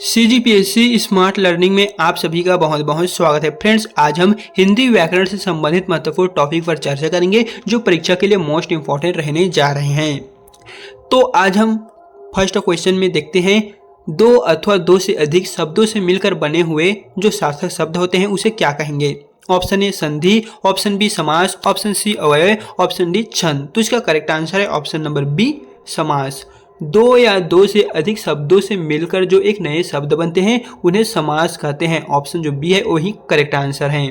CGPSC smart learning में आप सभी का बहुत बहुत स्वागत है। फ्रेंड्स, आज हम हिंदी व्याकरण से संबंधित महत्वपूर्ण टॉपिक पर चर्चा करेंगे जो परीक्षा के लिए मोस्ट इंपॉर्टेंट रहने जा रहे हैं। तो आज हम फर्स्ट क्वेश्चन में देखते हैं, दो अथवा दो से अधिक शब्दों से मिलकर बने हुए जो सार्थक शब्द होते हैं उसे क्या कहेंगे। ऑप्शन ए संधि, ऑप्शन बी समास, ऑप्शन सी अवयव, ऑप्शन डी छंद। तो इसका करेक्ट आंसर है ऑप्शन नंबर बी समास। दो या दो से अधिक शब्दों से मिलकर जो एक नए शब्द बनते हैं उन्हें समास कहते हैं। ऑप्शन जो बी है वही करेक्ट आंसर है।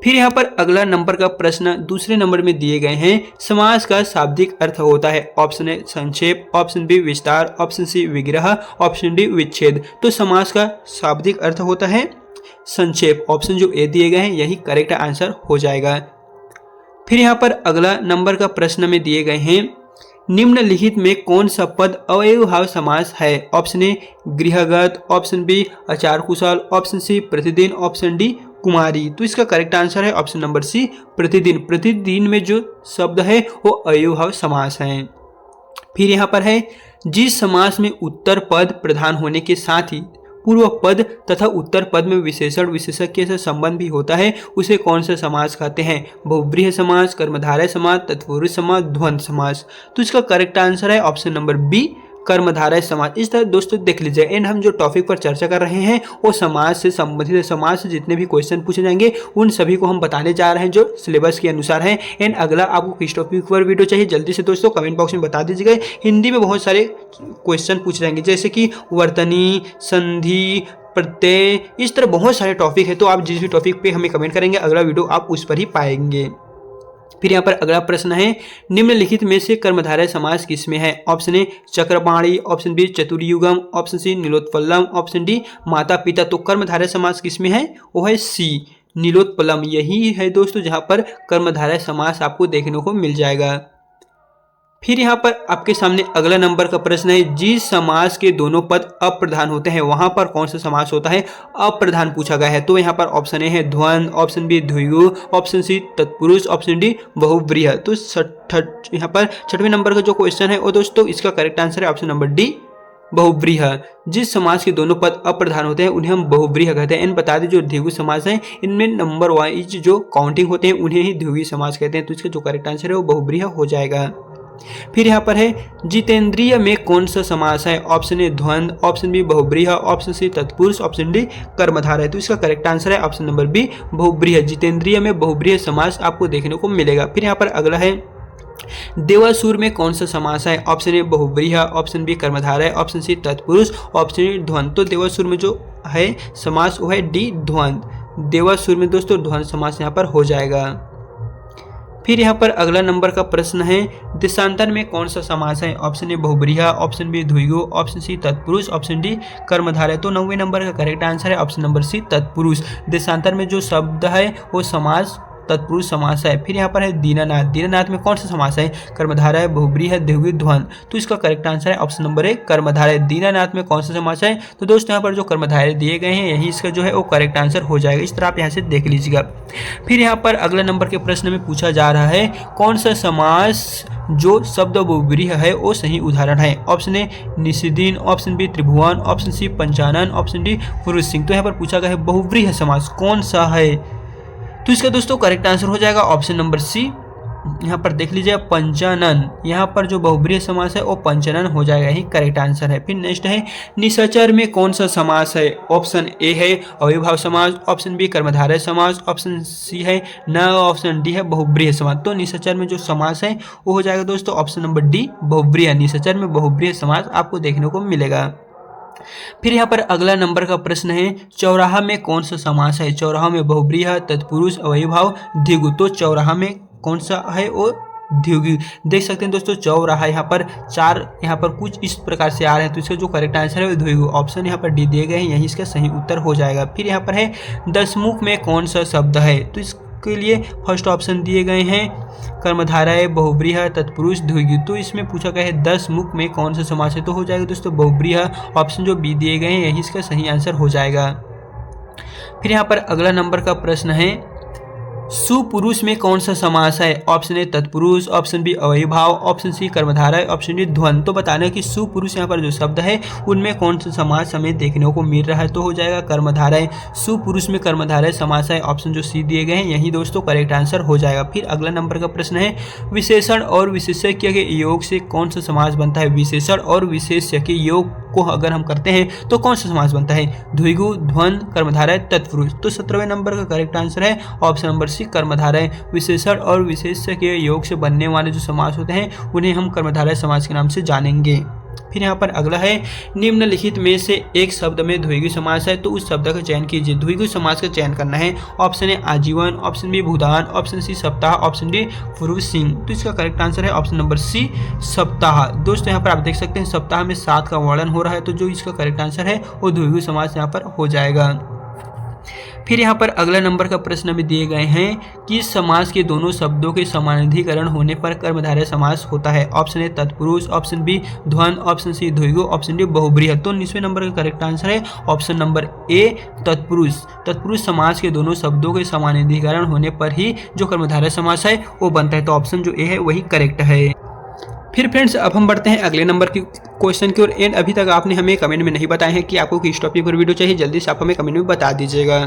फिर यहाँ पर अगला नंबर का प्रश्न दूसरे नंबर में दिए गए हैं, समास का शाब्दिक अर्थ होता है। ऑप्शन ए संक्षेप, ऑप्शन बी विस्तार, ऑप्शन सी विग्रह, ऑप्शन डी विच्छेद। तो समास का शाब्दिक अर्थ होता है संक्षेप। ऑप्शन जो ए दिए गए हैं यही करेक्ट आंसर हो जाएगा। फिर यहाँ पर अगला नंबर का प्रश्न में दिए गए हैं, निम्नलिखित में कौन सा पद अव्ययभाव समास है। ऑप्शन ए गृहगत, ऑप्शन बी आचार कुशल, ऑप्शन सी प्रतिदिन, ऑप्शन डी कुमारी। तो इसका करेक्ट आंसर है ऑप्शन नंबर सी प्रतिदिन। प्रतिदिन में जो शब्द है वो अव्ययभाव समास है। फिर यहाँ पर है, जिस समास में उत्तर पद प्रधान होने के साथ ही पूर्व पद तथा उत्तर पद में विशेषण विशेषज्ञ से संबंध भी होता है उसे कौन सा समास कहते हैं। बहुब्रीहि समास, कर्मधारय समास, तत्पुरुष समास, द्वंद्व समास। तो इसका करेक्ट आंसर है ऑप्शन नंबर बी कर्मधारय समास। इस तरह दोस्तों देख लीजिए, एंड हम जो टॉपिक पर चर्चा कर रहे हैं वो समाज से संबंधित है। समाज से जितने भी क्वेश्चन पूछे जाएंगे उन सभी को हम बताने जा रहे हैं जो सिलेबस के अनुसार है। एंड अगला आपको किस टॉपिक पर वीडियो चाहिए जल्दी से दोस्तों कमेंट बॉक्स में बता दीजिएगा। हिंदी में बहुत सारे क्वेश्चन पूछे जाएंगे जैसे कि वर्तनी, संधि, प्रत्यय, इस तरह बहुत सारे टॉपिक है। तो आप जिस भी टॉपिक पे हमें कमेंट करेंगे अगला वीडियो आप उस पर ही पाएंगे। फिर यहाँ पर अगला प्रश्न है, निम्नलिखित में से कर्मधारय समास किसमें है। ऑप्शन ए चक्रपाणी, ऑप्शन बी चतुर्युगम, ऑप्शन सी नीलोत्पलम, ऑप्शन डी माता पिता। तो कर्मधारय समास किसमें है वो है सी नीलोत्पलम। यही है दोस्तों जहाँ पर कर्मधारय समास आपको देखने को मिल जाएगा। फिर यहाँ पर आपके सामने अगला नंबर का प्रश्न है, जिस समास के दोनों पद अप्रधान होते हैं वहां पर कौन सा समास होता है। अप्रधान पूछा गया है। तो यहाँ पर ऑप्शन ए है द्वंद्व, ऑप्शन बी द्विगु, ऑप्शन सी तत्पुरुष, ऑप्शन डी बहुव्रीहि। तो यहाँ पर छठवें नंबर का जो क्वेश्चन है वो दोस्तों इसका करेक्ट आंसर है ऑप्शन नंबर डी बहुव्रीहि। जिस समास के दोनों पद अप्रधान होते हैं उन्हें हम बहुव्रीहि कहते हैं। इन बता दें जो द्विगु समास है इनमें नंबर वाइज जो काउंटिंग होते हैं उन्हें ही द्विगु समास कहते हैं। तो इसका जो करेक्ट आंसर है वो बहुव्रीहि हो जाएगा। फिर यहाँ पर है, जितेंद्रिय में कौन सा समास है। ऑप्शन ए द्वंद्व, ऑप्शन बी बहुव्रीहि, ऑप्शन सी तत्पुरुष, ऑप्शन डी कर्मधारय। तो इसका करेक्ट आंसर है ऑप्शन नंबर बी बहुव्रीहि। जितेंद्रिय में बहुव्रीहि समास आपको देखने को मिलेगा। फिर यहाँ पर अगला है, देवासुर में कौन सा समास है। ऑप्शन ए बहुव्रीहि, ऑप्शन बी कर्मधारय, ऑप्शन सी तत्पुरुष, ऑप्शन डी द्वंद्व। तो देवासुर में जो है समास वो है डी द्वंद्व। देवासुर में दोस्तों द्वंद्व समास यहाँ पर हो जाएगा। फिर यहाँ पर अगला नंबर का प्रश्न है, देशांतर में कौन सा समास है। ऑप्शन ए बहुव्रीहि, ऑप्शन बी द्विगु, ऑप्शन सी तत्पुरुष, ऑप्शन डी कर्मधारय। तो 9वें नंबर का करेक्ट आंसर है ऑप्शन नंबर सी तत्पुरुष। देशांतर में जो शब्द है वो समास तत्पुरुष समास है। फिर यहाँ पर है दीनानाथ। दीनानाथ में कौन सा समास है। कर्मधारय, बहुव्रीहि, द्विगु, द्वंद्व। तो इसका करेक्ट आंसर है ऑप्शन नंबर ए कर्मधारय। दीनानाथ में कौन सा समास है। तो दोस्तों यहाँ पर जो कर्मधारय दिए गए हैं यही इसका जो है वो करेक्ट आंसर हो जाएगा। इस तरह आप यहाँ से देख लीजिएगा। फिर यहाँ पर अगला नंबर के प्रश्न में पूछा जा रहा है, कौन सा समास जो शब्द बहुव्रीहि है वो सही उदाहरण है। ऑप्शन ए निषिदिन, ऑप्शन बी त्रिभुवन, ऑप्शन सी पंचानन, ऑप्शन डी पुरुष सिंह। तो यहाँ पर पूछा गया है बहुव्रीहि समास कौन सा है। तो इसका दोस्तों करेक्ट आंसर हो जाएगा ऑप्शन नंबर सी। यहाँ पर देख लीजिए पंचानन। यहाँ पर जो बहुव्रीहि समास है वो पंचानन हो जाएगा, यही करेक्ट आंसर है। फिर नेक्स्ट है, निशाचर में कौन सा समास है। ऑप्शन ए है अव्ययभाव समास, ऑप्शन बी कर्मधारय समास, ऑप्शन सी है न, ऑप्शन डी है बहुव्रीहि समास। तो निशाचर में जो समास है वो हो जाएगा दोस्तों ऑप्शन नंबर डी बहुव्रीहि। निशाचर में बहुव्रीहि समास आपको देखने को मिलेगा। फिर यहाँ पर अगला नंबर का प्रश्न है, चौराहा में कौन सा समास है। चौराहा में बहुव्रीहि, तत्पुरुष, अव्ययभाव, द्विगु। तो चौराहा में कौन सा है वो द्विगु। देख सकते हैं दोस्तों चौराहा यहाँ पर चार यहाँ पर कुछ इस प्रकार से आ रहे हैं। तो इसका जो करेक्ट आंसर है वो द्विगु। ऑप्शन यहाँ पर डी दिए गए हैं, यही इसका सही उत्तर हो जाएगा। फिर यहाँ पर है, दशमुख में कौन सा शब्द है। तो इसके लिए फर्स्ट ऑप्शन दिए गए हैं कर्मधारय, बहुव्रीहि, तत्पुरुष, द्विगु। तो इसमें पूछा गया है 10 मुख में कौन सा समास है। तो हो जाएगा दोस्तों बहुव्रीहि। ऑप्शन जो बी दिए गए हैं यही इसका सही आंसर हो जाएगा। फिर यहाँ पर अगला नंबर का प्रश्न है, सुपुरुष में कौन सा समास है? ऑप्शन ए तत्पुरुष, ऑप्शन बी अव्ययीभाव, ऑप्शन सी कर्मधारय, ऑप्शन डी द्वंद। तो बताना है कि सुपुरुष यहाँ पर जो शब्द है उनमें कौन सा समास हमें देखने को मिल रहा है, तो हो जाएगा कर्मधारय। सुपुरुष में कर्मधारय समास है, ऑप्शन जो सी दिए गए हैं यही दोस्तों करेक्ट आंसर हो जाएगा। फिर अगला नंबर का प्रश्न है, विशेषण और विशेषज्ञ के योग से कौन सा समास बनता है? विशेषण और विशेष्य के योग को अगर हम करते हैं तो कौन सा समास बनता है? द्विगु, द्वंद, कर्मधारय, तत्पुरुष। तो 17वें नंबर का करेक्ट आंसर है ऑप्शन नंबर सी कर्मधारय। विशेषण और विशेष्य के योग से बनने वाले जो समास होते हैं उन्हें हम कर्मधारय समास के नाम से जानेंगे। फिर यहाँ पर अगला है, निम्नलिखित में से एक शब्द में द्विगु समास है तो उस शब्द का चयन कीजिए। द्विगु समास का चयन करना है। ऑप्शन ए आजीवन, ऑप्शन बी भूदान, ऑप्शन सी सप्ताह, ऑप्शन डी पूर्व सिंह। तो इसका करेक्ट आंसर है ऑप्शन नंबर सी सप्ताह। दोस्तों यहाँ पर आप देख सकते हैं सप्ताह में 7 का वर्णन हो रहा है, तो जो इसका करेक्ट आंसर है वो द्विगु समास यहाँ पर हो जाएगा। फिर यहाँ पर अगला नंबर का प्रश्न में दिए गए हैं कि समास के दोनों शब्दों के समानाधिकरण होने पर कर्मधारय समास होता है। ऑप्शन ए तत्पुरुष, ऑप्शन बी द्वंद, ऑप्शन सी द्विगु, ऑप्शन डी बहुब्रीहि। तो 19वें नंबर का करेक्ट आंसर है ऑप्शन नंबर ए तत्पुरुष। तत्पुरुष समास के दोनों शब्दों के समानाधिकरण होने पर ही जो कर्मधारय समास है वो बनता है, तो ऑप्शन जो ए है वही करेक्ट है। फिर फ्रेंड्स अब हम बढ़ते हैं अगले नंबर के क्वेश्चन की ओर। एंड अभी तक आपने हमें कमेंट में नहीं बताया है कि आपको किस टॉपिक पर वीडियो चाहिए, जल्दी से आप हमें कमेंट में बता दीजिएगा।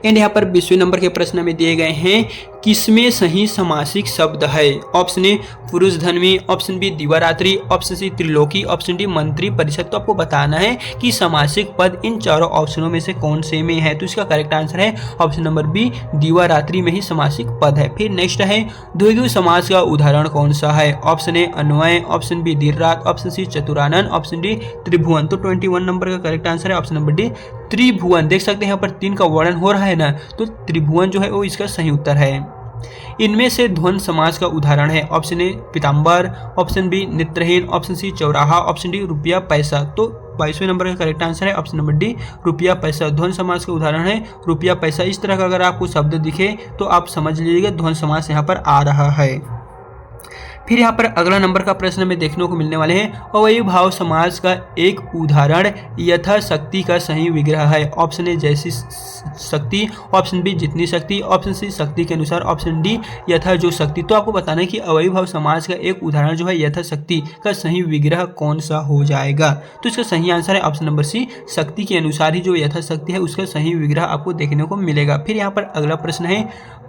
एंड यहाँ पर 20वें नंबर के प्रश्न में दिए गए हैं, किसमें सही समासिक शब्द है? ऑप्शन ए पुरुष धन्वी, ऑप्शन बी दिवारात्रि, ऑप्शन सी त्रिलोकी, ऑप्शन डी मंत्री परिषद। तो आपको बताना है कि समासिक पद इन चारों ऑप्शनों में से कौन से में है, तो इसका करेक्ट आंसर है ऑप्शन नंबर बी दिवारात्रि में ही समासिक पद है। फिर नेक्स्ट है, द्विगु समास का उदाहरण कौन सा है? Option A Anvay, option be there रात, ऑप्शन सी चतुरानन, ऑप्शन डी त्रिभुवन। तो 21 नंबर का करेक्ट आंसर है ऑप्शन नंबर डी त्रिभुवन। देख सकते हैं यहाँ पर 3 का वर्णन हो रहा है ना, तो त्रिभुवन जो है वो इसका सही उत्तर है। इनमें से द्वंद समास का उदाहरण है। ऑप्शन ए पीताम्बर, ऑप्शन बी नेत्रहीन, ऑप्शन सी चौराहा, ऑप्शन डी रुपया पैसा। तो 22वें नंबर का करेक्ट आंसर है ऑप्शन नंबर डी रुपया पैसा। द्वंद समास का उदाहरण है रुपया पैसा। इस तरह का अगर आपको शब्द दिखे तो आप समझ लीजिएगा द्वंद समास यहाँ पर आ रहा है। फिर यहाँ पर अगला नंबर का प्रश्न में देखने को मिलने वाले हैं, अव्ययीभाव समास का एक उदाहरण यथाशक्ति का सही विग्रह है। ऑप्शन ए जैसी शक्ति, ऑप्शन बी जितनी शक्ति, ऑप्शन सी शक्ति के अनुसार, ऑप्शन डी यथा जो शक्ति। तो आपको बताना है कि अव्ययीभाव समास का एक उदाहरण जो है यथाशक्ति का सही विग्रह कौन सा हो जाएगा, तो इसका सही आंसर है ऑप्शन नंबर सी शक्ति के अनुसार ही जो यथाशक्ति है उसका सही विग्रह आपको देखने को मिलेगा। फिर यहाँ पर अगला प्रश्न है,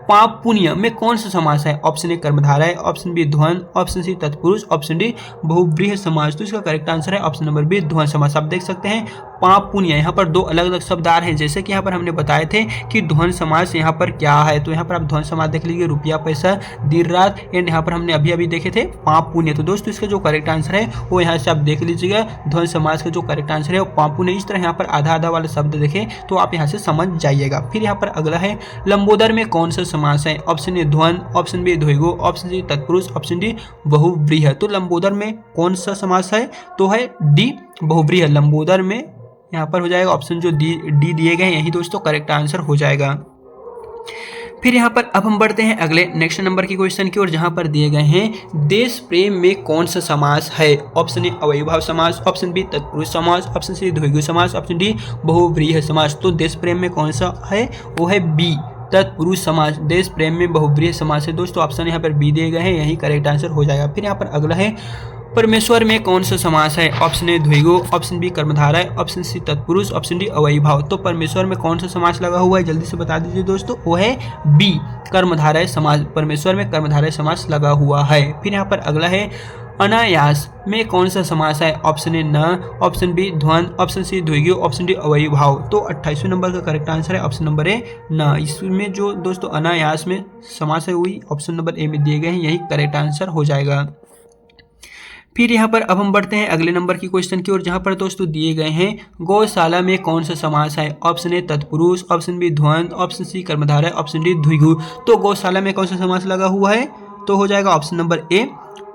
पाप पुण्य में कौन सा समास है? ऑप्शन ए कर्मधारय, ऑप्शन बी द्वंद, ऑप्शन सी तत्पुरुष, ऑप्शन डी बहुब्रीहि समास। तो इसका करेक्ट आंसर है ऑप्शन नंबर बी द्वंद समास। आप देख सकते हैं पाप पुण्य यहाँ पर 2 अलग अलग शब्द आ रहे हैं, जैसे कि यहाँ पर हमने बताए थे कि द्वंद समास यहाँ पर क्या है, तो यहाँ पर आप द्वंद समास देख लीजिए रुपया पैसा, देर रात, एंड यहाँ पर हमने अभी देखे थे पाप पुण्य। तो दोस्तों इसका जो करेक्ट आंसर है वो यहाँ से आप देख लीजिएगा, द्वंद समास का जो करेक्ट आंसर है वो पाप पुण्य। इस तरह यहाँ पर आधा आधा वाला शब्द देखें तो आप यहाँ से समझ जाइएगा। फिर यहाँ पर अगला है, लंबोदर में कौन सा समास है? ऑप्शन ए द्वंद, ऑप्शन बी द्विगु, ऑप्शन सी तत्पुरुष, ऑप्शन डी बहुब्रीहि। तो लंबोदर में कौन सा समास है? तो है डी बहुब्रीहि। लंबोदर में यहाँ पर हो जाएगा ऑप्शन जो डी दिए गए हैं यही दोस्तों करेक्ट आंसर हो जाएगा। फिर यहाँ पर अब हम बढ़ते हैं अगले नेक्स्ट नंबर की क्वेश्चन की ओर, जहाँ पर दिए गए हैं, देश प्रेम में कौन सा समास है? ऑप्शन ए अव्ययीभाव समास, ऑप्शन बी तत्पुरुष समास, ऑप्शन सी द्विगु समास, ऑप्शन डी बहुब्रीहि समास। तो देश प्रेम में कौन सा है? वो है बी तत्पुरुष समास। देश प्रेम में बहुब्रीहि समास है दोस्तों, ऑप्शन यहाँ पर बी दिए गए हैं यही करेक्ट आंसर हो जाएगा। फिर यहाँ पर अगला है, परमेश्वर में कौन सा समास है? ऑप्शन ए द्विगु, ऑप्शन बी कर्मधारय, ऑप्शन सी तत्पुरुष, ऑप्शन डी अव्ययीभाव। तो परमेश्वर में कौन सा समास लगा हुआ है जल्दी से बता दीजिए दोस्तों, वो है बी कर्मधारय समास। परमेश्वर में कर्मधारय समास लगा हुआ है। फिर यहाँ पर अगला है, अनायास में कौन सा समास है? ऑप्शन ए न, ऑप्शन बी द्वंद, ऑप्शन सी द्विगु, ऑप्शन डी अव्ययीभाव। तो 28वें नंबर का करेक्ट आंसर है ऑप्शन नंबर ए न। इसमें जो दोस्तों अनायास में समास है वही ऑप्शन नंबर ए में दिए गए हैं यही करेक्ट आंसर हो जाएगा। फिर यहाँ पर अब हम बढ़ते हैं अगले नंबर की क्वेश्चन की ओर, जहाँ पर दोस्तों दिए गए हैं, गौशाला में कौन सा समास है? ऑप्शन ए तत्पुरुष, ऑप्शन बी द्वंद, ऑप्शन सी कर्मधारय, ऑप्शन डी द्विगु। तो गौशाला में कौन सा समास लगा हुआ है? तो हो जाएगा ऑप्शन नंबर ए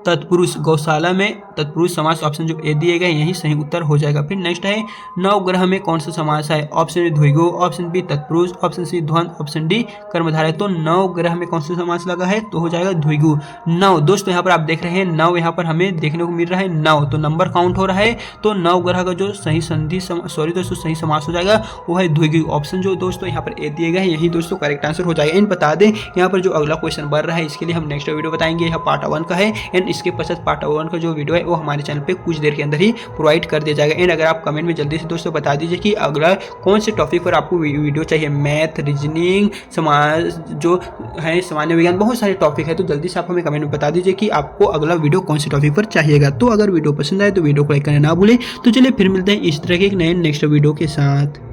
तत्पुरुष, गौशाला में तत्पुरुष समास ऑप्शन जो ए दिए गए यही सही उत्तर हो जाएगा। फिर नेक्स्ट है नवग्रह में कौन सा समास है? ऑप्शन ए द्विगु, ऑप्शन बी तत्पुरुष, ऑप्शन सी द्वंद, ऑप्शन डी कर्मधारय। तो नवग्रह में कौन सा समास लगा है? तो हो जाएगा द्विगु। नव दोस्तों यहाँ पर आप देख रहे हैं नव, यहाँ पर हमें देखने को मिल रहा है नव, तो नंबर काउंट हो रहा है। तो नवग्रह का जो सही संधि सॉरी दोस्तों सही समास हो जाएगा वो है द्विगु। ऑप्शन जो दोस्तों यहाँ पर ए दिए गए यही दोस्तों करेक्ट आंसर हो जाएगा। इन बता दें यहाँ पर जो अगला क्वेश्चन बन रहा है इसके लिए हम नेक्स्ट वीडियो बताएंगे, यह पार्ट 1 का है एंड इसके पश्चात पार्ट 1 का जो वीडियो है वो हमारे चैनल पे कुछ देर के अंदर ही प्रोवाइड कर दिया जाएगा। एंड अगर आप कमेंट में जल्दी से दोस्तों बता दीजिए कि अगला कौन से टॉपिक पर आपको वीडियो चाहिए, मैथ, रीजनिंग, समाज जो है सामान्य विज्ञान, बहुत सारे टॉपिक है, तो जल्दी से आप हमें कमेंट में बता दीजिए कि आपको अगला वीडियो कौन से टॉपिक पर चाहिएगा। तो अगर वीडियो पसंद आए तो वीडियो को लाइक करना ना भूलें। तो चलिए फिर मिलते हैं इस तरह के एक नए नेक्स्ट वीडियो के साथ।